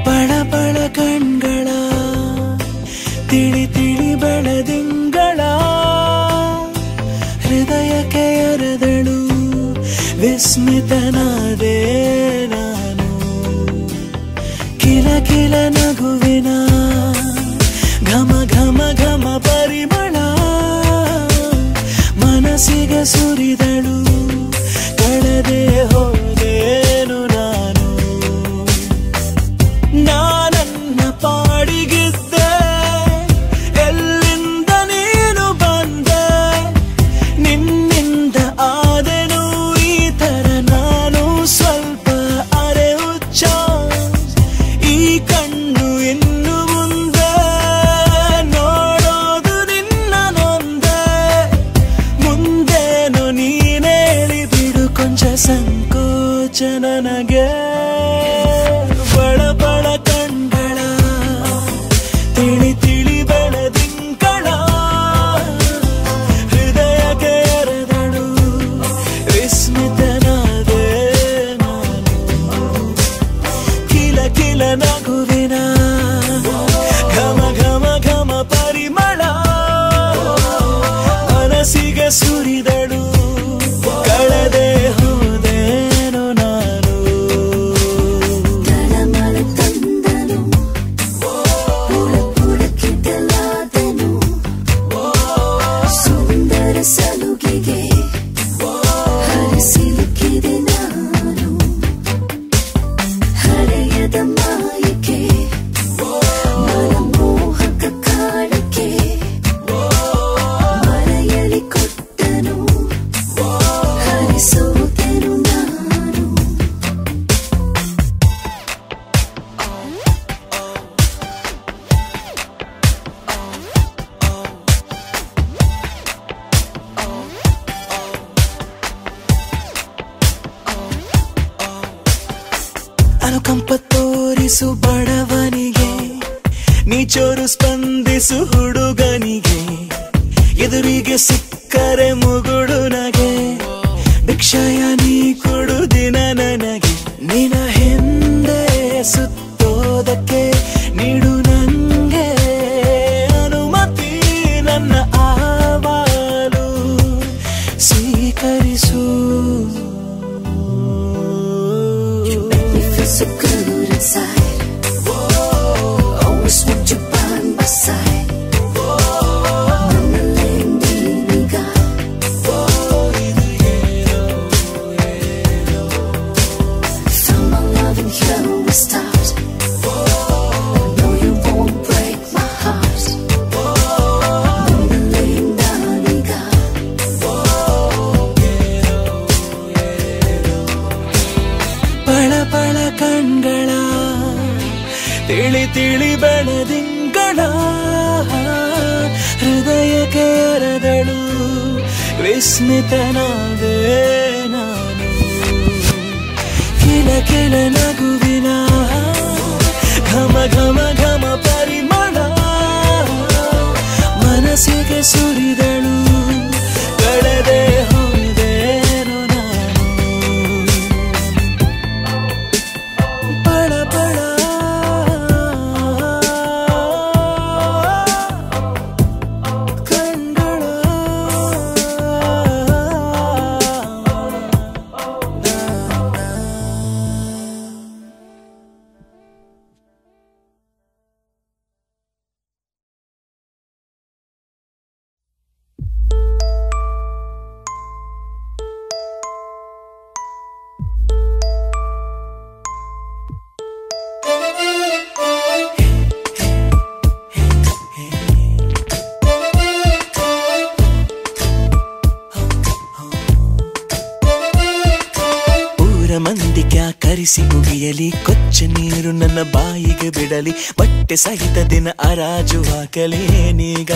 ಬಳ ಬಳ ಕಣ್ಗಳ ತಿಳಿ ತಿಳಿ ಬೆಳದಿಂಗಳ ಹೃದಯಕ್ಕೆ ಎರೆದಳು ವಿಸ್ಮಿತನಾದೆ ನಾನು ಕಿಲ ಕಿಲ ನಗುವಿನ ಘಮ ಘಮ ಘಮ ಪರಿಮಳ ಮನಸ್ಸಿಗೆ ಸುರಿದಳು ಕಳೆದೆ ಹೋದೇನು ನಾನು ನಾನನ್ನ ಪಾಡಿಗಿದ್ದೆ ಎಲ್ಲಿಂದ ನೀನು ಬಂದೆ ನಿನ್ನಿಂದ ಆದೆನು ಈ ತರ ನಾನು ಸ್ವಲ್ಪ ಅರೆ ಹುಚ್ಚ ಈ ಕಣ್ಣು ಇನ್ನು ಮುಂದೆ ನೋಡೋದು ನಿನ್ನ ನೊಂದೆ ಮುಂದೇನು ನೀನೇಳಿ ಬಿಡು ಕೊಂಚ ಸಂಕೋಚ ನನಗೆ ಬಳ ಬಳ ಕಣ್ಗಳ ತಿಳಿ ತಿಳಿ ಬೆಳದಿಂಗಳ ಹೃದಯಕ್ಕೆ ಎರೆದಳು ವಿಸ್ಮಿತನಾದೆ ನಾನು ಕಿಲ ಕಿಲ ನಗುವಿನ ಘಮ ಘಮ ಘಮ ಪರಿಮಳ ಮನಸ್ಸಿಗೆ ಸುರಿದಳು ಕಳೆದೆ ಹೋದೇನು ನಾನು ಸಲುಗೆಗೆ ಹರಿಸಿಲುಕಿದೆ ನಾನು ಹರೆಯದ ಮಾಯಕ್ಕೆ ಮನಮೋಹಕ ಕಾಡಕ್ಕೆ ಮರೆಯಲಿ ಕೊಟ್ಟನು ಹರಿಸೋದೆನು ನಾನು ಅನುಕಂಪ ತೋರಿಸು ಬಡವನಿಗೆ ನೀಚೋರು ಸ್ಪಂದಿಸು ಹುಡುಗನಿಗೆ ಎದುರಿಗೆ ಸಿಕ್ಕರೆ ಮುಗುಡು ನಗೆ ಭಿಕ್ಷಯ ನೀ ಕೊಡು ದಿನ ನನಗೆ ನಿನ ಹಿಂದೆ ಸುತ್ತೋದಕ್ಕೆ ನೀಡು ನಂಗೆ ಅನುಮತಿ ನನ್ನ ಆವಾಲು ಸ್ವೀಕರಿಸು so good inside. Always want you by my side. Nana lendiniga. Found my love and here we start. No, you won't break my heart. Nana lendiniga. ಬಳ ಬಳ ಕಣ್ಗಳ ತಿಳಿ ತಿಳಿ ಬೆಳದಿಂಗಳ ಹೃದಯಕ್ಕೆ ಎರೆದಳು ವಿಸ್ಮಿತನಾದೆ ನಾನು ಕಿಲ ಕಿಲ ನಗುವಿನ ಘಮ ಘಮ ಘಮ ಪರಿಮಳ ಮನಸ್ಸಿಗೆ ಸುರಿದಳು ಕಳೆದೆ ಹೋದೇನು ನಾನು ಬಳ ಬಳ ಕಣ್ಗಳ ಮಂದಿ ಕರಿಸಿ ಮುಗಿಯಲಿ ಕೊಚ್ಚ ನೀರು ನನ್ನ ಬಾಯಿಗೆ ಬಿಡಲಿ ಬಟ್ಟೆ ಸಹಿತ ದಿನ ಅರಾಜು ಹಾಕಲೇನೀಗ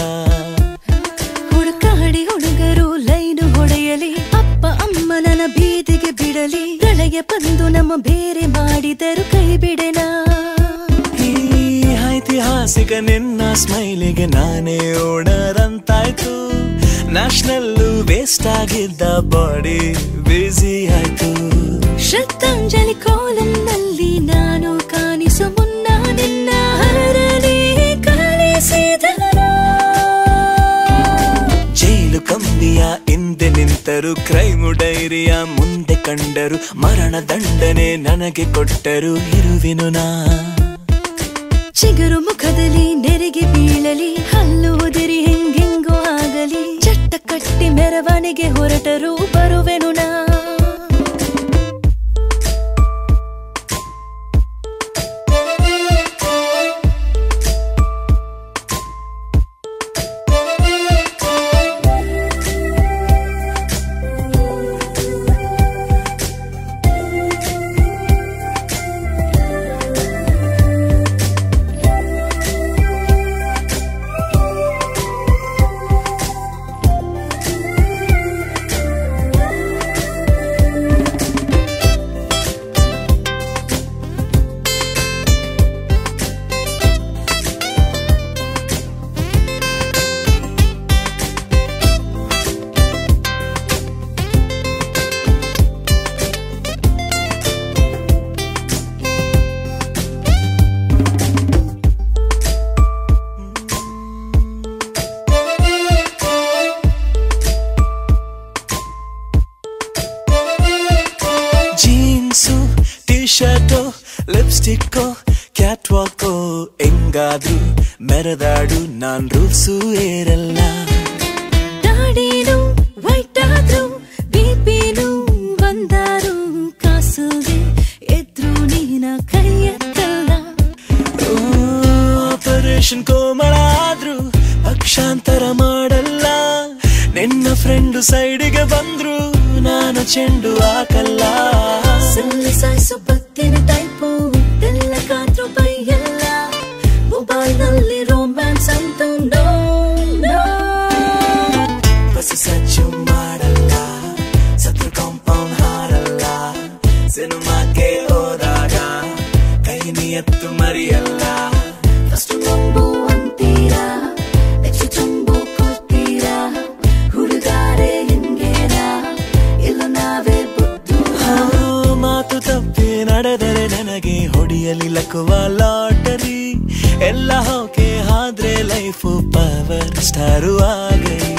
ಹುಡುಕಾಡಿ ಹುಡುಗರು ಲೈನು ಹೊಡೆಯಲಿ ಅಪ್ಪ ಅಮ್ಮ ನನ್ನ ಬೀದಿಗೆ ಬಿಡಲಿ ಪ್ರಳಯ ಬಂದು ನಮ್ಮ ಬೇರೆ ಮಾಡಿದರು ಕೈ ಬಿಡೆನಾ ಈಗ ನಿನ್ನ ಸ್ಮೈಲಿಗೆ ನಾನೇ ಓಡರಂತಾಯ್ತು. ನ್ಯಾಷನಲ್ಲು ವೇಸ್ಟ್ ಆಗಿದ್ದ ಬಾಡಿ ಬಿಸಿ ಆಯ್ತು. ಶ್ರದ್ಧಾಂಜಲಿ ಕಾಲಂನಲ್ಲಿ ನಾನು ಕಾಣಿಸು ಮುನ್ನ ನಿನ್ನ ಹರಳಿ ಕಳಿಸಿದನು. ಜೈಲು ಕಂಬಿಯ ಹಿಂದೆ ನಿಂತರು, ಕ್ರೈಮು ಡೈರಿಯ ಮುಂದೆ ಕಂಡರು, ಮರಣ ದಂಡನೆ ನನಗೆ ಕೊಟ್ಟರು, ಇರುವೆನು ನಾ. ಚಿಗುರು ಮುಖದಲ್ಲಿ ನೆರಿಗೆ ಬೀಳಲಿ, ಹಲ್ಲು ಉದಿರಿ ಹೆಂಗೆಂಗೋ ಆಗಲಿ, ಚಟ್ಟ ಕಟ್ಟಿ ಮೆರವಣಿಗೆ ಹೊರಟರು, ಬರುವೆನು ನಾ. ಶರ್ಟೋ ಲಿಪ್ಸ್ಟಿಕ್ಕೋ ಕ್ಯಾಟ್ ವಾಕೋ ಹೆಂಗಾದ್ರು ಮೆರೆದಾಡು, ನಾನ್ ರೂಲ್ಸು ಏರಲ್ಲ. ದಾಡಿನು ವೈಟ್ ಆದ್ರು ಬಿಪಿನು ಬಂದಾರು, ಕಾಸುಗೆ ಎದ್ರು ನೀನ ಕೈ ಎತ್ತಲ್ಲ. ಆಪರೇಷನ್ ಕೋಮಳ ಆದ್ರು ಪಕ್ಷಾಂತರ ಮಾಡಲ್ಲ. ನಿನ್ನ ಫ್ರೆಂಡು ಸೈಡಿಗೆ ಬಂದ್ರು ನಾನು ಚೆಂಡು ಹಾಕಲ್ಲ. ಸಲ್ಲಿಸಾಯಿಸು ಬತ್ತಿನ ಟೈಪು ಎಲ್ಲ ಕಾತ್ರು ಬೈಯಲ್ಲ. ಮೊಬೈಲ್ ನಲ್ಲಿ ರೋಮ್ಯಾನ್ಸ್ ಅಂತೂ ನೋ ನೋ. ಬಸ್ ಸಚ್ಚು ಮಾಡಲ್ಲ, ಸತ್ರ ಕಾಂಪೌಂಡ್ ಹಾರಲ್ಲ. ಸಿನಿಮಾಕ್ಕೆ ಹೋದಾಗ ಕೈ ನಿಯತ್ತು ಮರಿಯಲ್ಲ. ಫಸ್ಟ್ ನಂಬು ಅಂತೀರಾ, ನೆಕ್ಸ್ಟ್ ಚಂಬು ಕೊಡ್ತೀರಾ, ಹುಡುಗಾರೆ ಹಿಂಗೇನಾ ಇಲ್ಲ ನಾವೇ ಬುದ್ದು. ಮಾತು ತಪ್ಪಿ ನಡೆದರೆ ನನಗೆ ಹೊಡೆಯಲಿ ಲಕ್ಕುವ ಲಾಟರಿ. ಎಲ್ಲ ಹೋಕೆ ಆದ್ರೆ ಲೈಫು ಪವರ್ ಸ್ಟಾರು ಆಗಲಿ.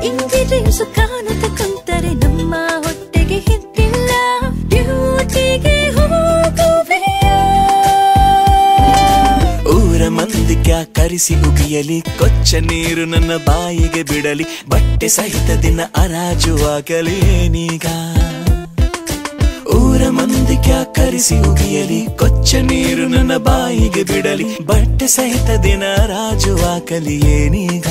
ಇಂಗಿ ಡ್ರೀಮ್ಸ್ ಕಾಣುತ್ತ ಕುಂತರೆ ನಮ್ಮ ಹೊಟ್ಟೆಗೆ ಹಿಟ್ಟಿಲ್ಲ, ಡ್ಯೂಟಿಗೆ ಹೋಗುವೆಯ. ಊರ ಮಂದಿ ಕ್ಯಾ ಕರಿಸಿ ಉಗಿಯಲಿ, ಕೊಚ್ಚ ನೀರು ನನ್ನ ಬಾಯಿಗೆ ಬಿಡಲಿ, ಬಟ್ಟೆ ಸಹಿತ ದಿನ ಅರಾಜು ಆಗಲಿ ಏನೀಗ. ಊರ ಮಂದಿ ಕ್ಯಾ ಕರಿಸಿ ಉಗಿಯಲಿ, ಕೊಚ್ಚ ನೀರು ನನ್ನ ಬಾಯಿಗೆ ಬಿಡಲಿ, ಬಟ್ಟೆ ಸಹಿತ ದಿನ ರಾಜು ಹಾಕಲಿ ಏನೀಗ.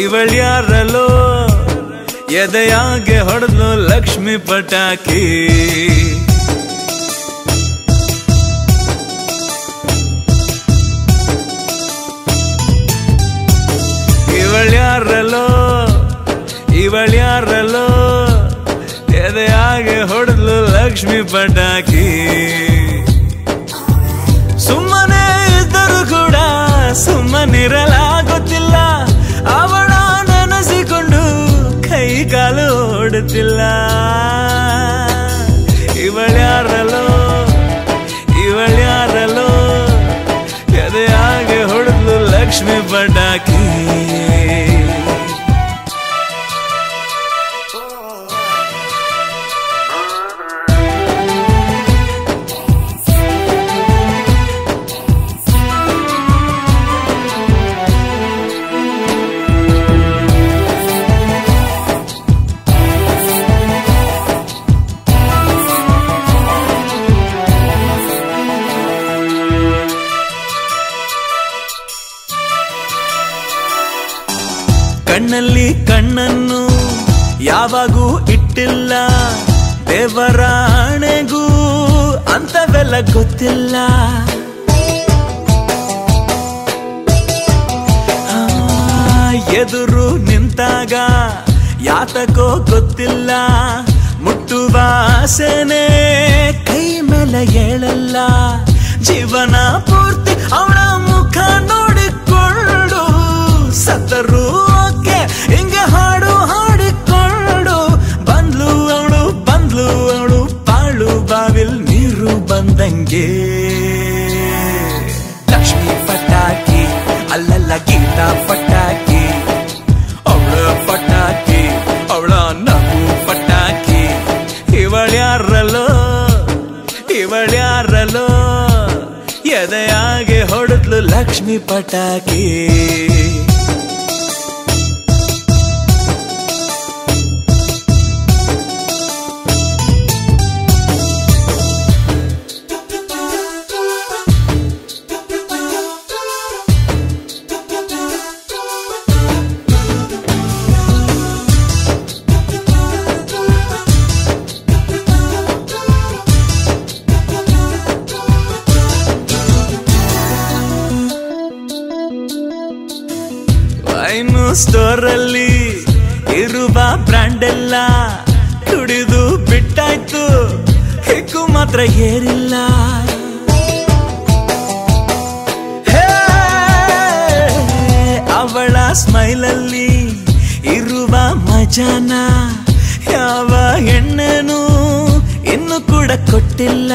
ಇವಳ್ಯಾರಲೋ ಎದೆಯಾಗೆ ಹೊಡೆದ್ಲು ಲಕ್ಷ್ಮಿ ಪಟಾಕಿ. ಇವಳ್ಯಾರಲೋ ಎದೆಯಾಗೆ ಹೊಡೆದ್ಲು ಲಕ್ಷ್ಮಿ ಪಟಾಕಿ. ಸುಮ್ಮನೆ ಇದ್ದರೂ ಕೂಡ ಸುಮ್ಮನಿರಲಾಗುತ್ತಿಲ್ಲ, ಅವಳ ನೆನೆಸಿಕೊಂಡು ಕೈ ಕಾಲು ಓಡುತ್ತಿಲ್ಲ. ಇವಳ್ಯಾರಲೋ ಎದೆಯಾಗೆ ಹೊಡೆದ್ಲು ಲಕ್ಷ್ಮಿ ಪಟಾಕಿ. ಕಣ್ಣಲ್ಲಿ ಕಣ್ಣನ್ನು ಯಾವಾಗೂ ಇಟ್ಟಿಲ್ಲ, ದೇವರಾಣೆಗೂ ಅಂತವೆಲ್ಲ ಗೊತ್ತಿಲ್ಲ. ಎದುರು ನಿಂತಾಗ ಯಾತಕೋ ಗೊತ್ತಿಲ್ಲ, ಮುಟ್ಟುವ ಆಸೆನೆ ಕೈ ಮೇಲೆ ಏಳಲ್ಲ. ಜೀವನ ಪೂರ್ತಿ ಅವಳ ಮುಖ ನೋಡಿಕೊಂಡು ಸತ್ತರು ಓಕೆ ಹಿಂಗೆ ಹಾಡು ಹಾಡಿಕೊಂಡು ಬಂದ್ಲು ಅವಳು ಪಾಳು ಬಾವಿಲ್ ನೀರು ಬಂದಂಗೆ. ಲಕ್ಷ್ಮಿ ಪಟಾಕಿ ಅಲ್ಲಲ್ಲ ಗೀತಾ ಪಟಾಕಿ, ಅವಳ ಪಟಾಕಿ ಅವಳ ನಗು ಪಟಾಕಿ. ಇವಳ್ಯಾರಲ್ಲೋ ಎದೆಯಾಗೆ ಹೊಡೆದ್ಲು ಲಕ್ಷ್ಮಿ ಪಟಾಕಿ. ಸ್ಟೋರಲ್ಲಿ ಇರುವ ಬ್ರ್ಯಾಂಡ್ ಎಲ್ಲ ಕುಡಿದು ಬಿಟ್ಟಾಯ್ತು, ಹಿಕ್ಕು ಮಾತ್ರ ಏರಿಲ್ಲ. ಅವಳ ಸ್ಮೈಲಲ್ಲಿ ಇರುವ ಮಜಾನ ಯಾವ ಹೆಣ್ಣೇನು ಇನ್ನು ಕೂಡ ಕೊಟ್ಟಿಲ್ಲ.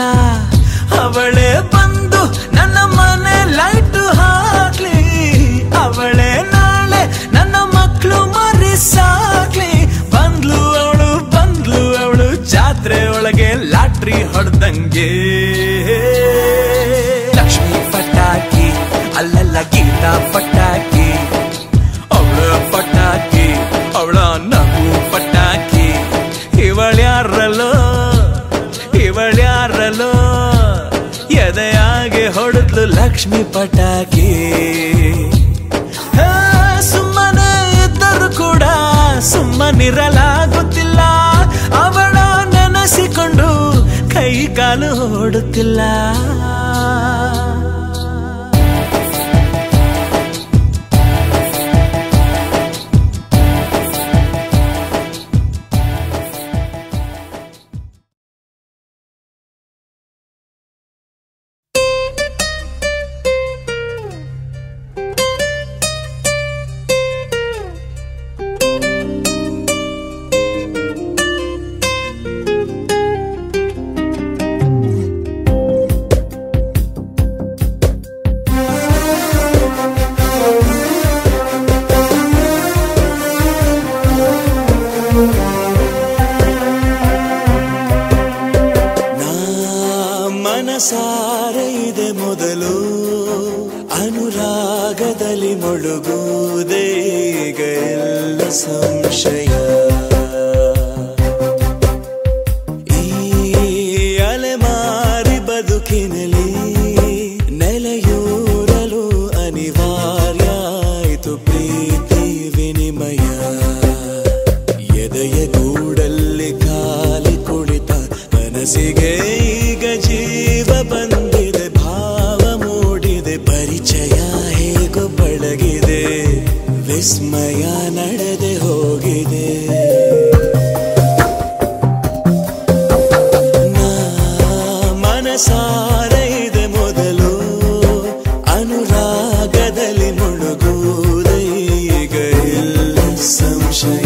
ಅವಳೇ ಬಂದು ನನ್ನ ಮನೆ ಲೈಟ್ ಹಾಕ್ಲಿ, ಅವಳೇ ನಾಳೆ ನನ್ನ ಮಕ್ಕಳು ಮರಿ ಸಾಕ್ಲಿ. ಬಂದ್ಲು ಅವಳು ಜಾತ್ರೆ ಒಳಗೆ ಲಾಟ್ರಿ ಹೊಡೆದಂಗೆ. ಲಕ್ಷ್ಮಿ ಪಟಾಕಿ ಅಲ್ಲಲ್ಲ ಗೀತಾ ಪಟಾಕಿ, ಅವಳ ಪಟಾಕಿ ಅವಳ ನಗು ಪಟಾಕಿ. ಇವಳ್ಯಾರಲ್ಲೋ ಎದೆಯಾಗೆ ಹೊಡೆದ್ಲು ಲಕ್ಷ್ಮಿ ಪಟಾಕಿ. ಸುಮ್ಮನೆ ಇದ್ದರೂ ಕೂಡ ಸುಮ್ಮನಿರಲಾಗುತ್ತಿಲ್ಲ, ಅವಳ ನೆನೆಸಿಕೊಂಡು ಕೈ ಕಾಲು ಓಡುತ್ತಿಲ್ಲ. ಮನಸಾರೆ ಇದೆ ಮೊದಲು ಅನುರಾಗದಲ್ಲಿ ಮುಳುಗುವುದೇ ಈಗ ಎಲ್ಲ ಸಂಶಯ. ಈ ಅಲೆಮಾರಿ ಬದುಕಿನಲ್ಲಿ ನೆಲೆಯೂರಲು ಅನಿವಾರ್ಯ ಆಯಿತು ಪ್ರೀತಿ ವಿನಿಮಯ. ಎದೆಯ ಗೂಡಲ್ಲಿ ಖಾಲಿ ಕುಳಿತ ಮನಸ್ಸಿಗೆ ಈಗ ಜೀವ ಬಂದಿದೆ, ಭಾವ ಮೂಡಿದೆ, ಪರಿಚಯ ಹೇಗೋ ಪಳಗಿದೆ, ವಿಸ್ಮಯ ನಡೆದೆ ಹೋಗಿದೆ. ಮನಸಾರೆ ಇದೆ ಮೊದಲು ಅನುರಾಗದಲ್ಲಿ ಮುಳುಗುವುದೇ ಈಗ ಇಲ್ಲ ಸಂಶಯ.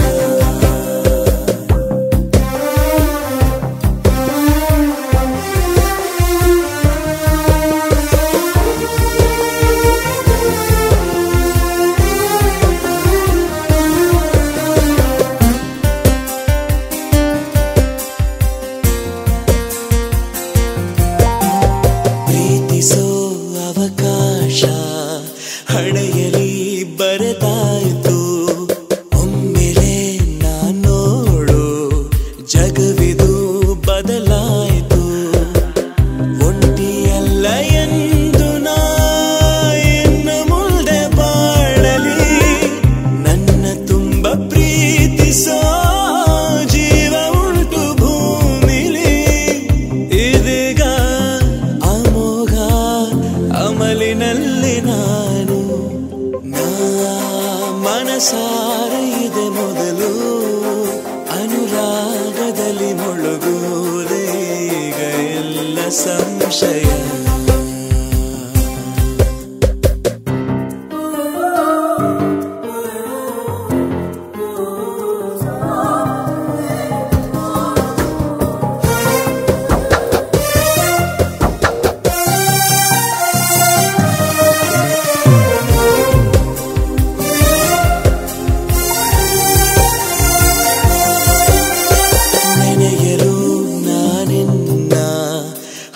ಸಂಶಯ.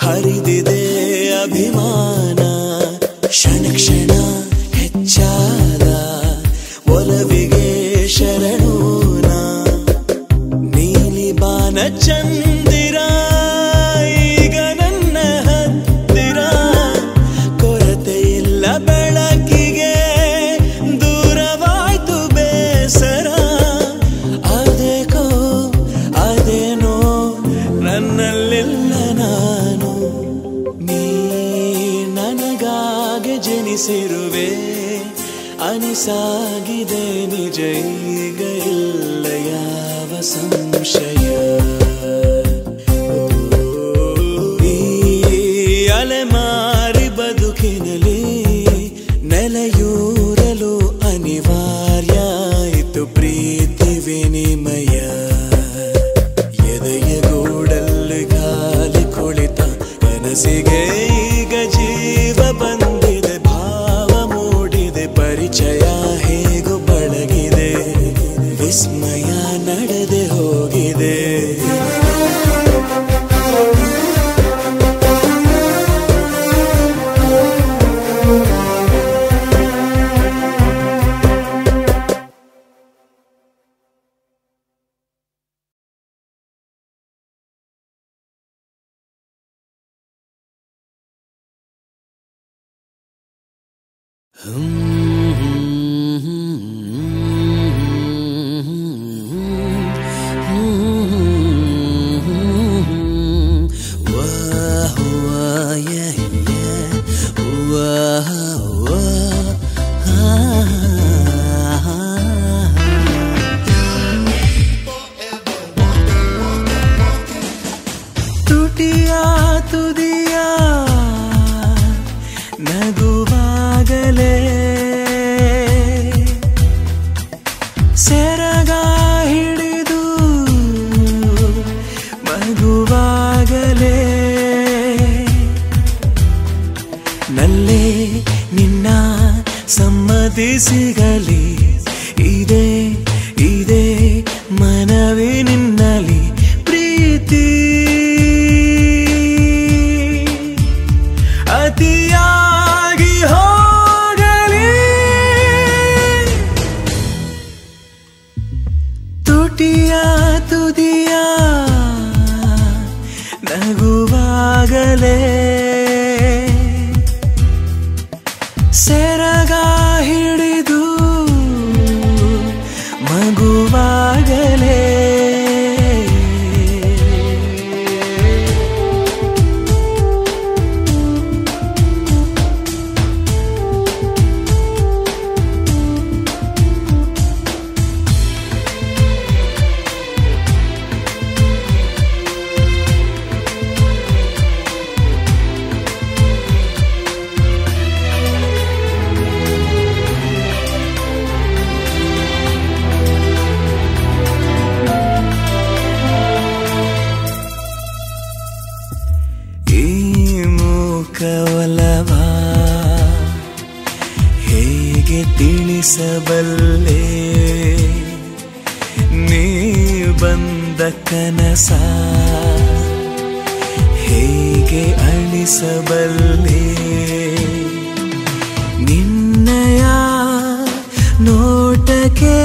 ಹರಿದಿದೆ ಅಭಿಮಾನ ಕ್ಷಣ ಕ್ಷಣ ಹೆಚ್ಚಾದ ಒಲವಿಗೆ ಶರಣೂನ. ನೀಲಿ ಬಾನ ಚಂದಿರ ಈಗ ನನ್ನ ಹತ್ತಿರ, ಕೊರತೆ ಇಲ್ಲ ಬೆಳಕಿಗೆ ದೂರವಾಯ್ತು ಬೇಸರ. ಅದೇಕೋ ಅದೇನೋ ನನ್ನಲ್ಲೆಲ್ಲ ನಾನು, ನೀ ನನಗಾಗಿ ಜನಿಸಿರುವೆ ಅನಿಸಾಗಿದೆ ನಿಜ ಈಗ ಇಲ್ಲ ಯಾವ ಸಂಶಯ. ಈ ಅಲೆಮಾರಿ ಬದುಕಿನಲ್ಲಿ ನೆಲೆಯೂರಲು ಅನಿವಾರ್ಯ ಆಯಿತು ಪ್ರೀತಿ ವಿನಿಮಯ. ಎದೆಯ ಗೂಡಲ್ಲಿ ಗಾಲಿ ಕುಳಿತ ಕನಸಿಗೆ ಈಗ ಜೀವ ಬಂದಿದೆ, ಭಾವ ಮೂಡಿದೆ, ಪರಿಚಯ ಹೇಗೂ ಬಳಗಿದೆ, ವಿಸ್ಮಯ ನಡೆದೆ ಹೋಗಿದೆ. ತುಟಿಯ ತುದಿಯ ನಗುವಾಗಲೇ ಸೆರಗ ಹಿಡಿದು ಮಗುವಾಗಲೇ ನಲ್ಲೇ ನಿನ್ನ ಸಮ್ಮತಿ ಸಿಗಲಿ, ಇದೇ ಇದೇ ಮನವೇ ನಿನ್ನಲಿ ಪ್ರೀತಿ. ಅತಿಯಾಗಿ ಹೋಗಲಿ ತುಟಿಯ ತುದಿಯ ನಗುವಾಗಲೇ ಸೆರಗ ಹಿಡಿದು ಮಗುವಾಗಲೇ. ಕವಲವ ಹೇಗೆ ತಿಳಿಸಬಲ್ಲೆ, ನೀ ಬಂದ ಕನಸ ಹೇಗೆ ಅಳಿಸಬಲ್ಲೆ. ನಿನ್ನಯ ನೋಟಕ್ಕೆ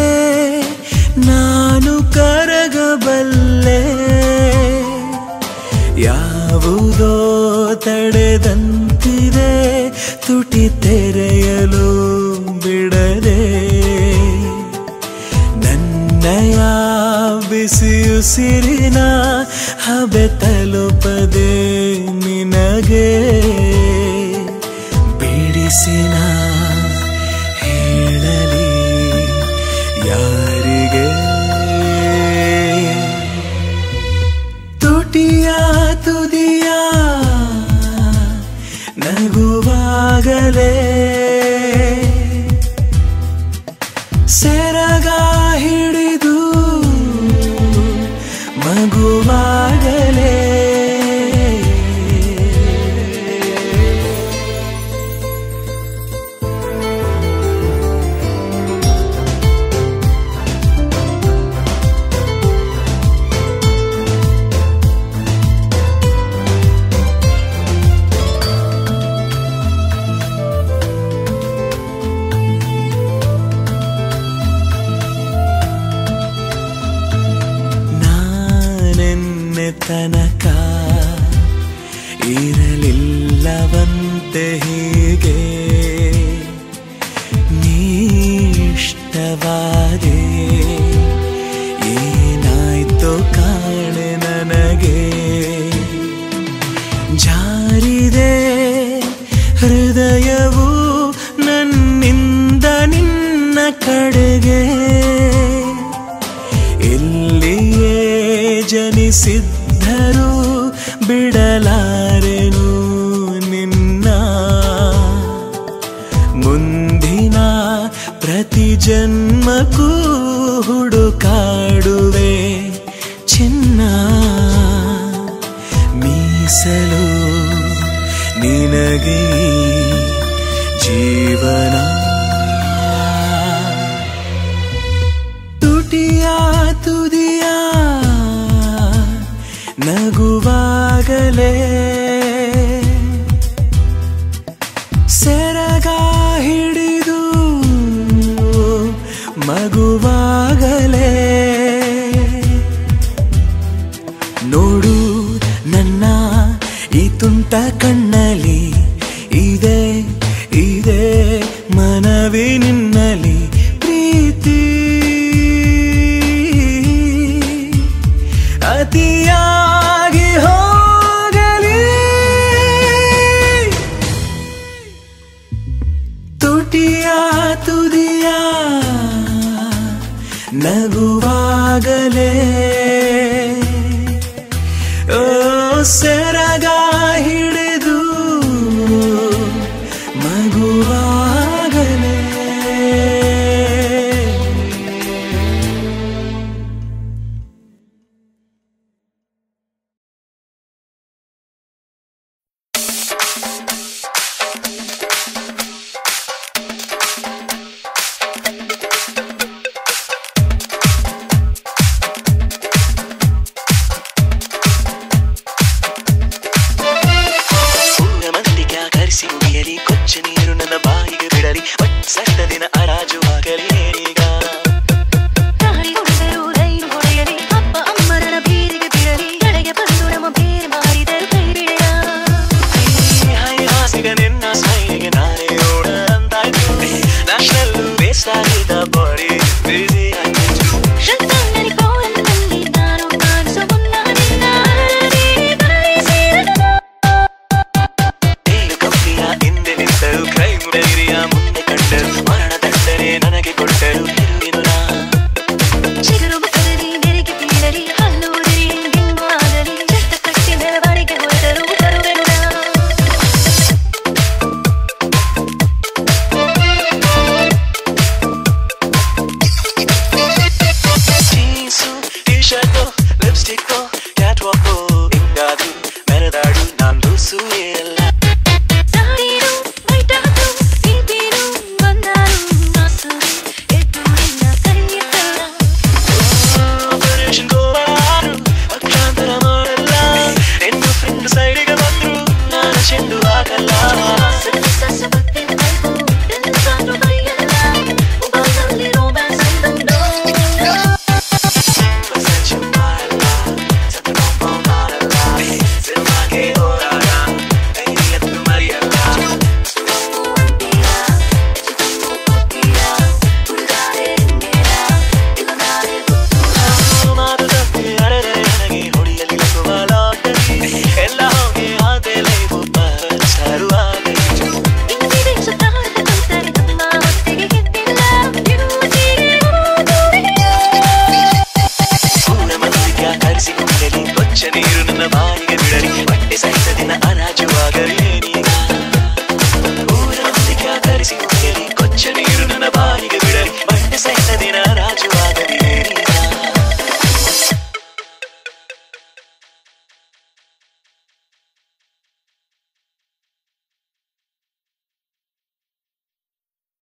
ನಾನು ಕರಗಬಲ್ಲೆ, ಯಾವುದೋ ತಡೆದಂತಿದೆ ತುಟಿ ತೆರೆಯಲು ಬಿಡದೆ. ನನ್ನಯ ಬಿಸಿಯುಸಿರಿನ ಹಬೆ ತಲುಪದೆ ನಿನಗೆ ಬಿಡಿಸಿನ ಹೇಳಲಿ ಯಾರಿಗೆ. ತುಟಿಯ ತುದಿಯ ನಗುವಾಗಲೇ ಸೆರಗ ಹಿಡಿದು ಮಗುವಾಗಲೇ ತನಕ ಇರಲಿಲ್ಲವಂತೆ ಹೀಗೆ ನಿಷ್ಠವಾದೆ ಏನಾಯ್ತೋ ಕಾಣೆ ನನಗೆ ಜಾರಿದೆ ಹೃದಯವು ನನ್ನಿಂದ ನಿನ್ನ ಕಡೆಗೆ ಎಲ್ಲಿಯೇ ಜನಿಸಿದ್ದ ಬಿಡಲಾರೆನು ನಿನ್ನ ಮುಂದಿನ ಪ್ರತಿ ಜನ್ಮಕ್ಕೂ ಹುಡುಕಾಡುವೆ ಚಿನ್ನ ಮೀಸಲು ನಿನಗೆ ಜೀವನ ತುಟಿಯ ತುದಿಯ ನಗುವಾಗಲೇ ಸೆರಗ ಹಿಡಿದು ಮಗುವಾಗಲೇ ನೋಡು ನನ್ನ ಈ ತುಂಟ ಕಣ್ಣಲ್ಲಿ ಇದೆ ಇದೆ ಮನವಿ ನಿನ್ನಲ್ಲಿ ಪ್ರೀತಿ ಅತಿಯಾಗಿ ಹೋಗಲಿ ತುಟಿಯ ತುದಿಯ ನಗುವಾಗಲೇ ಓ ಸೆರಗ